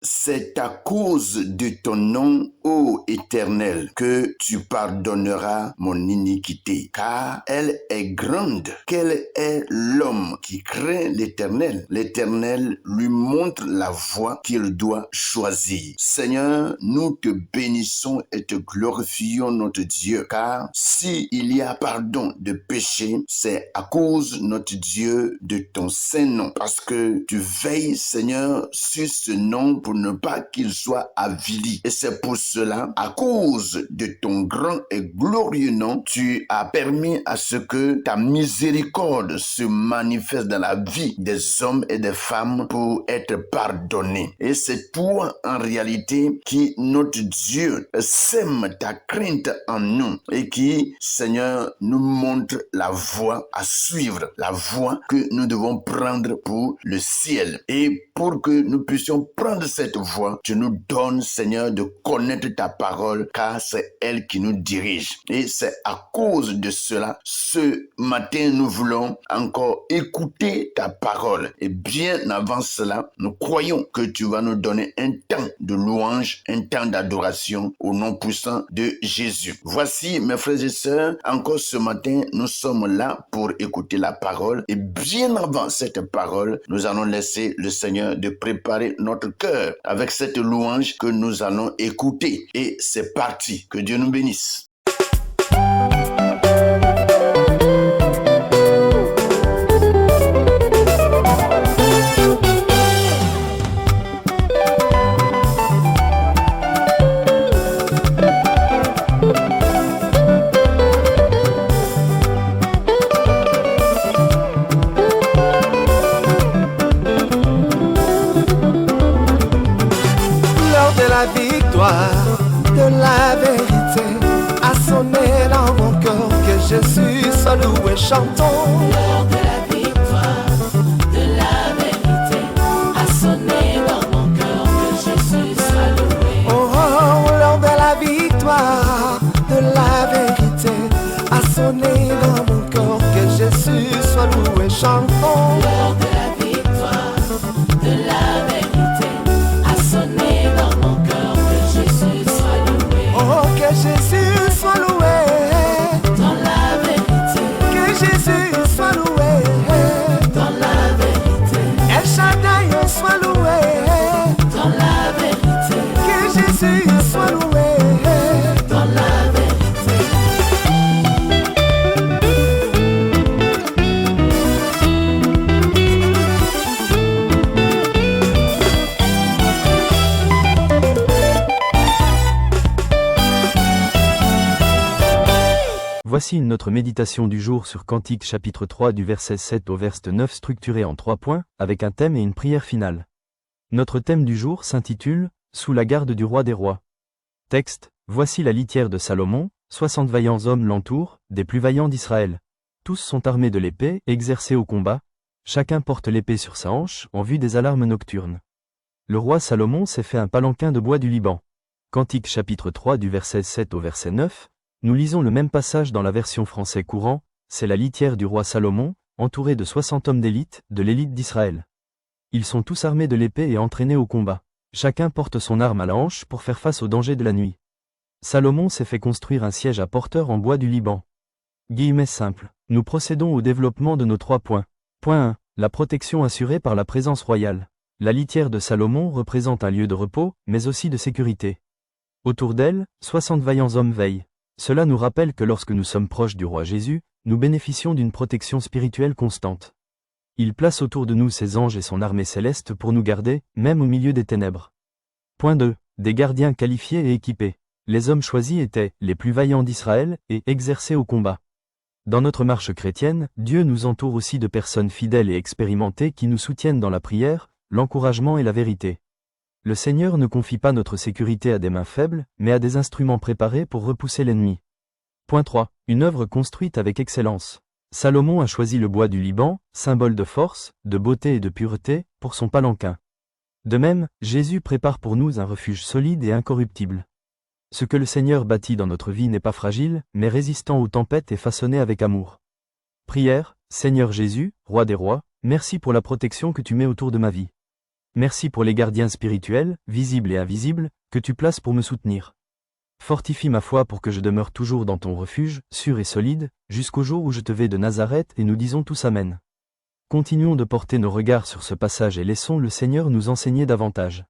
C'est à cause de ton nom, ô Éternel, que tu pardonneras mon iniquité, car elle est grande. Quel est l'homme qui craint l'Éternel? L'Éternel lui montre la voie qu'il doit choisir. Seigneur, nous te bénissons et te glorifions, notre Dieu, car s'il y a pardon de péché, c'est à cause, notre Dieu, de ton saint nom, parce que tu veilles, Seigneur, sur ce nom pour ne pas qu'il soit avili. Et c'est pour cela, à cause de ton grand et glorieux nom, tu as permis à ce que ta miséricorde se manifeste dans la vie des hommes et des femmes pour être pardonnés. Et c'est toi, en réalité, qui, notre Dieu, sème ta crainte en nous et qui, Seigneur, nous montre la voie à suivre, la voie que nous devons prendre pour le ciel. Et pour que nous puissions prendre cette voie, tu nous donnes, Seigneur, de connaître ta parole, car c'est elle qui nous dirige. Et c'est à cause de cela, ce matin, nous voulons encore écouter ta parole. Et bien avant cela, nous croyons que tu vas nous donner un temps de louange, un temps d'adoration au nom puissant de Jésus. Voici, mes frères et sœurs, encore ce matin, nous sommes là pour écouter la parole. Et bien avant cette parole, nous allons laisser le Seigneur de préparer notre cœur avec cette louange que nous allons écouter. Et c'est parti. Que Dieu nous bénisse. De la vérité a sonné dans mon cœur, que Jésus soit loué, chantons. L'heure de la victoire, de la vérité a sonné dans mon cœur, que Jésus soit loué. Oh, oh, l'heure de la victoire, de la vérité a sonné dans mon cœur, que Jésus soit loué, chantons. L'heure de la victoire, de la vérité a sonné dans mon cœur, que Jésus soit loué. Oh, que Jésus soit loué dans la vérité, que Jésus soit loué dans la vérité, El Shaddai soit loué dans la vérité, que Jésus soit loué dans la vérité. Voici notre méditation du jour sur Cantique chapitre 3 du verset 7 au verset 9 structuré en 3 points, avec un thème et une prière finale. Notre thème du jour s'intitule « Sous la garde du roi des rois ». Texte, voici la litière de Salomon, 60 vaillants hommes l'entourent, des plus vaillants d'Israël. Tous sont armés de l'épée, exercés au combat, chacun porte l'épée sur sa hanche, en vue des alarmes nocturnes. Le roi Salomon s'est fait un palanquin de bois du Liban. Cantique chapitre 3 du verset 7 au verset 9, nous lisons le même passage dans la version français courant, c'est la litière du roi Salomon, entourée de 60 hommes d'élite, de l'élite d'Israël. Ils sont tous armés de l'épée et entraînés au combat. Chacun porte son arme à la hanche pour faire face aux dangers de la nuit. Salomon s'est fait construire un siège à porteurs en bois du Liban. Guillemets simples. Nous procédons au développement de nos 3 points. Point 1. La protection assurée par la présence royale. La litière de Salomon représente un lieu de repos, mais aussi de sécurité. Autour d'elle, 60 vaillants hommes veillent. Cela nous rappelle que lorsque nous sommes proches du roi Jésus, nous bénéficions d'une protection spirituelle constante. Il place autour de nous ses anges et son armée céleste pour nous garder, même au milieu des ténèbres. Point 2. Des gardiens qualifiés et équipés. Les hommes choisis étaient les plus vaillants d'Israël et exercés au combat. Dans notre marche chrétienne, Dieu nous entoure aussi de personnes fidèles et expérimentées qui nous soutiennent dans la prière, l'encouragement et la vérité. Le Seigneur ne confie pas notre sécurité à des mains faibles, mais à des instruments préparés pour repousser l'ennemi. Point 3. Une œuvre construite avec excellence. Salomon a choisi le bois du Liban, symbole de force, de beauté et de pureté, pour son palanquin. De même, Jésus prépare pour nous un refuge solide et incorruptible. Ce que le Seigneur bâtit dans notre vie n'est pas fragile, mais résistant aux tempêtes et façonné avec amour. Prière, Seigneur Jésus, Roi des rois, merci pour la protection que tu mets autour de ma vie. Merci pour les gardiens spirituels, visibles et invisibles, que tu places pour me soutenir. Fortifie ma foi pour que je demeure toujours dans ton refuge, sûr et solide, jusqu'au jour où je te vais de Nazareth et nous disons tous Amen. Continuons de porter nos regards sur ce passage et laissons le Seigneur nous enseigner davantage.